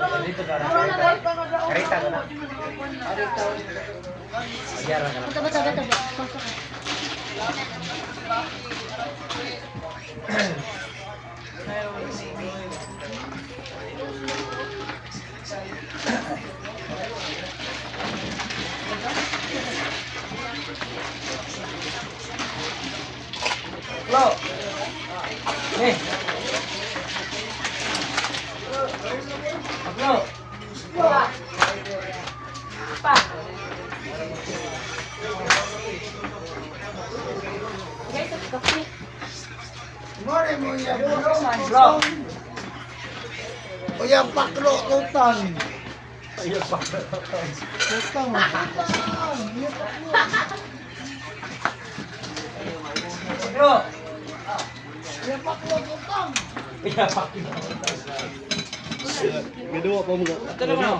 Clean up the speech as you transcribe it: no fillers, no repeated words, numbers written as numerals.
Dito ka na. Karita ka na. Agyara ka na. Tabi. Pasok ka. Lo. Eh. Lo. Pa. Guys, it's coffee. Mare mo yan. Lo. O yan, paklo, tutang. Ayo pa. Tutang. Lo. Yan, paklo, tutang. Iya pak. Gaduwa pa mo. Ito na.